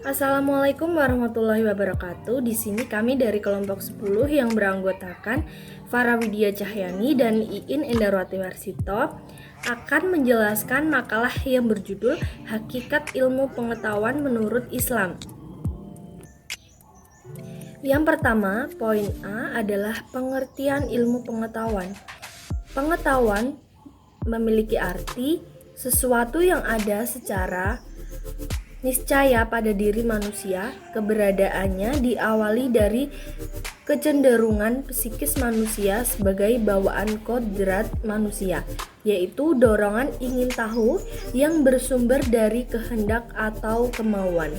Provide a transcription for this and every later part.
Assalamualaikum warahmatullahi wabarakatuh. Di sini kami dari kelompok 10 yang beranggotakan Farah Widya Cahyani dan Iin Endarwati Warsito akan menjelaskan makalah yang berjudul Hakikat Ilmu Pengetahuan Menurut Islam. Yang pertama, poin A adalah pengertian ilmu pengetahuan. Pengetahuan memiliki arti sesuatu yang ada secara niscaya pada diri manusia. Keberadaannya diawali dari kecenderungan psikis manusia sebagai bawaan kodrat manusia, yaitu dorongan ingin tahu yang bersumber dari kehendak atau kemauan.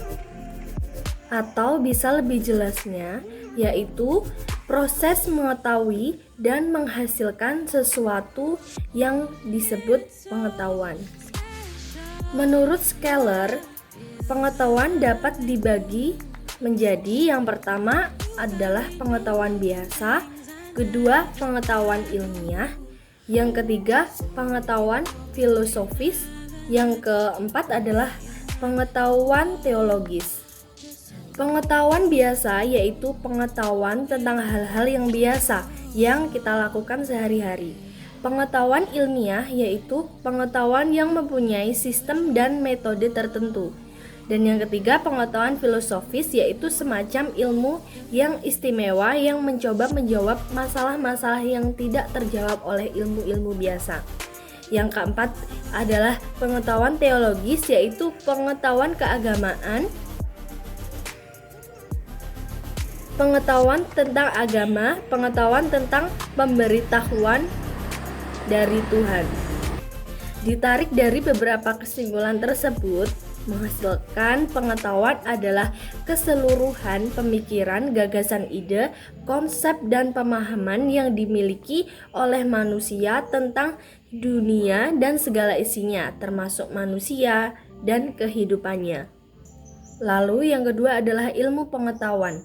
Atau bisa lebih jelasnya, yaitu proses mengetahui dan menghasilkan sesuatu yang disebut pengetahuan. Menurut Skeller, pengetahuan dapat dibagi menjadi yang pertama adalah pengetahuan biasa, kedua pengetahuan ilmiah, yang ketiga pengetahuan filosofis, yang keempat adalah pengetahuan teologis. Pengetahuan biasa yaitu pengetahuan tentang hal-hal yang biasa yang kita lakukan sehari-hari. Pengetahuan ilmiah yaitu pengetahuan yang mempunyai sistem dan metode tertentu. Dan yang ketiga, pengetahuan filosofis yaitu semacam ilmu yang istimewa yang mencoba menjawab masalah-masalah yang tidak terjawab oleh ilmu-ilmu biasa. Yang keempat adalah pengetahuan teologis yaitu pengetahuan keagamaan, pengetahuan tentang agama, pengetahuan tentang pemberitahuan dari Tuhan. Ditarik dari beberapa kesimpulan tersebut, menghasilkan pengetahuan adalah keseluruhan pemikiran, gagasan, ide, konsep, dan pemahaman yang dimiliki oleh manusia tentang dunia dan segala isinya, termasuk manusia dan kehidupannya. Lalu yang kedua adalah ilmu pengetahuan.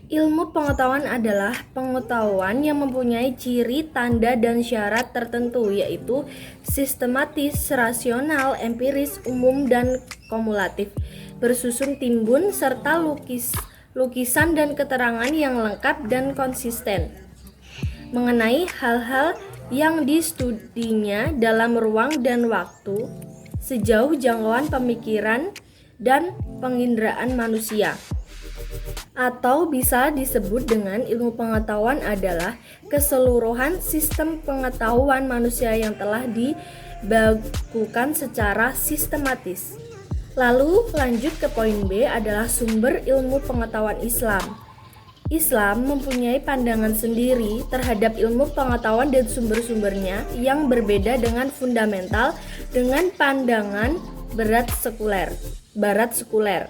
Ilmu pengetahuan adalah pengetahuan yang mempunyai ciri, tanda, dan syarat tertentu, yaitu sistematis, rasional, empiris, umum, dan kumulatif, bersusun timbun, serta lukisan dan keterangan yang lengkap dan konsisten mengenai hal-hal yang distudinya dalam ruang dan waktu, sejauh jangkauan pemikiran dan penginderaan manusia. Atau bisa disebut dengan ilmu pengetahuan adalah keseluruhan sistem pengetahuan manusia yang telah dibakukan secara sistematis. Lalu lanjut ke poin B adalah sumber ilmu pengetahuan Islam. Islam mempunyai pandangan sendiri terhadap ilmu pengetahuan dan sumber-sumbernya yang berbeda dengan fundamental dengan pandangan barat sekuler.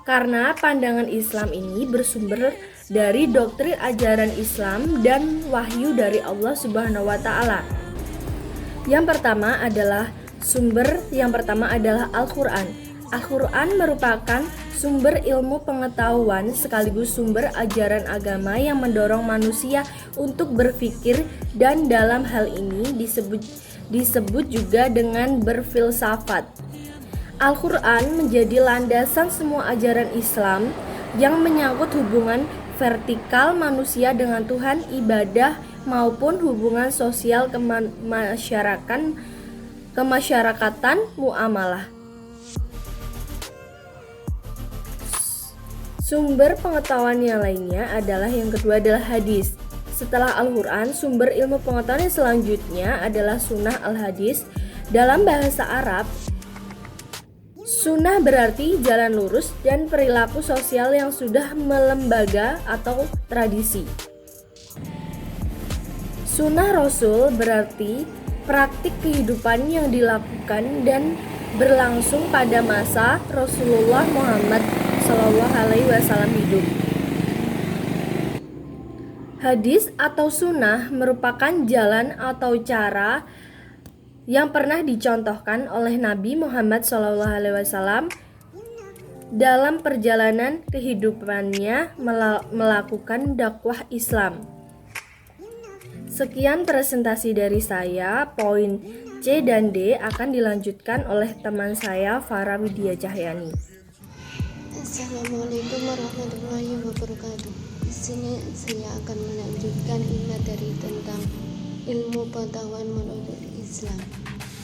Karena pandangan Islam ini bersumber dari doktrin ajaran Islam dan wahyu dari Allah Subhanahu wa taala. Yang pertama adalah Al-Qur'an. Al-Qur'an merupakan sumber ilmu pengetahuan sekaligus sumber ajaran agama yang mendorong manusia untuk berpikir, dan dalam hal ini disebut juga dengan berfilsafat. Al-Quran menjadi landasan semua ajaran Islam yang menyangkut hubungan vertikal manusia dengan Tuhan, ibadah, maupun hubungan sosial kemasyarakatan, muamalah. Sumber pengetahuan yang lainnya adalah yang kedua adalah hadis. Setelah Al-Quran, sumber ilmu pengetahuan yang selanjutnya adalah sunnah al-hadis. Dalam bahasa Arab, sunnah berarti jalan lurus dan perilaku sosial yang sudah melembaga atau tradisi. Sunnah Rasul berarti praktik kehidupan yang dilakukan dan berlangsung pada masa Rasulullah Muhammad SAW hidup. Hadis atau sunnah merupakan jalan atau cara yang pernah dicontohkan oleh Nabi Muhammad SAW dalam perjalanan kehidupannya melakukan dakwah Islam. Sekian presentasi dari saya. Poin C dan D akan dilanjutkan oleh teman saya Farah Widya Cahyani. Assalamualaikum warahmatullahi wabarakatuh. Di sini saya akan melanjutkan materi tentang ilmu pengetahuan menurut Islam.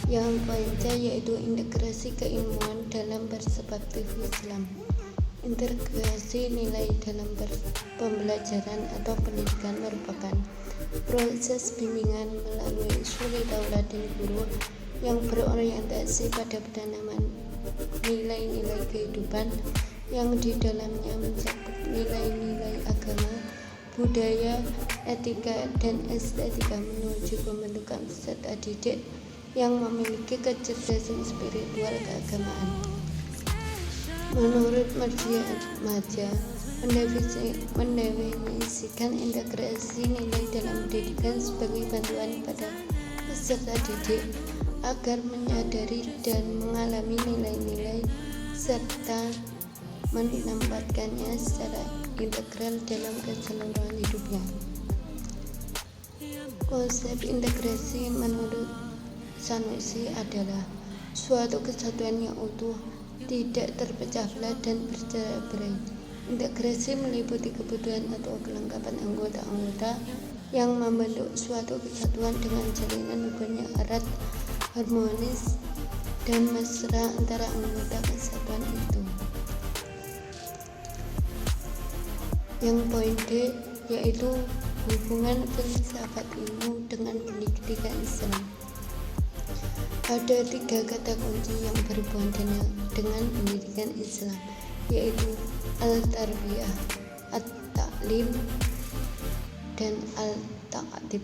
Yang poinnya yaitu integrasi keilmuan dalam perspektif Islam. Integrasi nilai dalam pembelajaran atau pendidikan merupakan proses bimbingan melalui suri tauladan guru yang berorientasi pada penanaman nilai-nilai kehidupan yang di dalamnya mencakup nilai-nilai agama, budaya, etika, dan estetika menuju pembentukan peserta didik yang memiliki kecerdasan spiritual keagamaan. Menurut Maja mendefinisikan integrasi nilai dalam pendidikan sebagai bantuan pada peserta didik agar menyadari dan mengalami nilai-nilai serta menempatkannya secara integral dalam keseluruhan hidupnya. Konsep integrasi menurut Sanusi adalah suatu kesatuan yang utuh, tidak terpecah belah dan bercerai. Integrasi meliputi kebutuhan atau kelengkapan anggota-anggota yang membentuk suatu kesatuan dengan jalinan hubungan yang erat, harmonis, dan mesra antara anggota kesatuan itu. Yang poin D yaitu hubungan filsafat ilmu dengan pendidikan Islam. Ada 3 kata kunci yang berhubungan dengan pendidikan Islam, yaitu al-tarbiyah, at-ta'lim, dan al-ta'dib.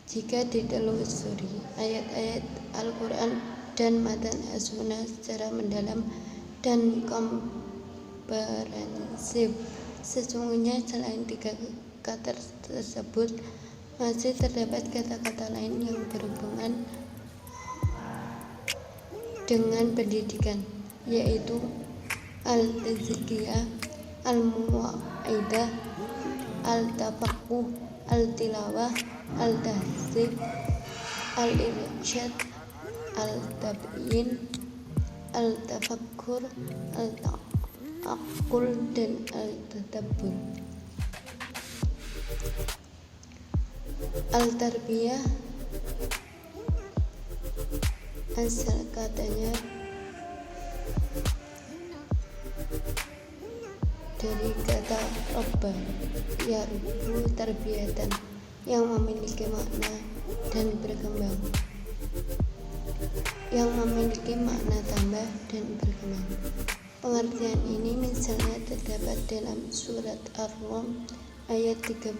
Jika ditelusuri ayat-ayat Al-Quran dan matan as-sunnah secara mendalam dan komprehensif, sesungguhnya selain 3 kata tersebut masih terdapat kata-kata lain yang berhubungan dengan pendidikan, yaitu al-tazkiyah, al-muwaidah, al-tafaqquh, al-tilawah, al-tahzib, al-irsyad, al-tabyin, al-tafakkur, al-ta'aqqul, dan al-tadabbur. Al-tarbiyah asal katanya dari kata robba yarbu tarbiyatan yang memiliki makna dan berkembang, yang memiliki makna tambah dan berkembang. Pengertian ini misalnya terdapat dalam surat Ar-Rum ayat 39.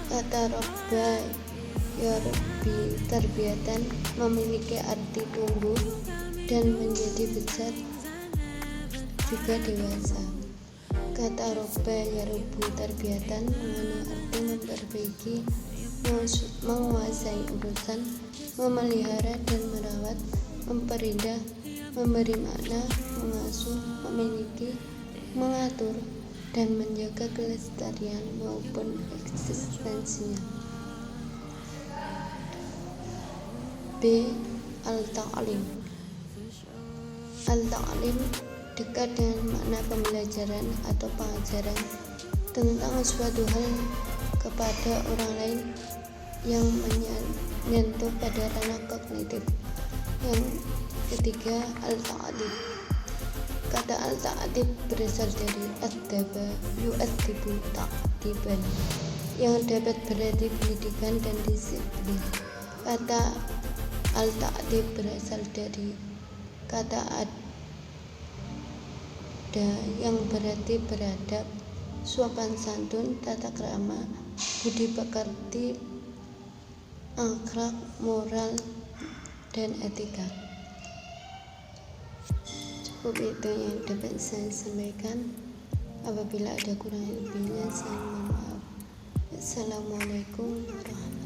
Kata robba yarbi tarbiyatan memiliki arti tumbuh dan menjadi besar juga dewasa. Kata robba yarubu tarbiyatan mengandung arti memperbaiki, menguasai urusan, memelihara dan merawat, memperindah, memberi makna, mengasuh, memiliki, mengatur, dan menjaga kelestarian maupun eksistensinya. B. Al-ta'lim. Al-ta'lim dekat dengan makna pembelajaran atau pengajaran tentang suatu hal kepada orang lain yang menyentuh pada ranah kognitif. Yang ketiga, al-ta'dib. Kata al-ta'dib berasal dari ad-daba yu'adzibu ta'diban, yang dapat berarti pendidikan dan disiplin. Kata al-ta'dib berasal dari kata ada yang berarti beradab, sopan santun, tata krama, budi pekerti, akhlak, moral, dan etika. Cukup itu yang dapat saya sampaikan. Apabila ada kurang lebihnya saya mohon maaf. Assalamualaikum warahmatullahi wabarakatuh.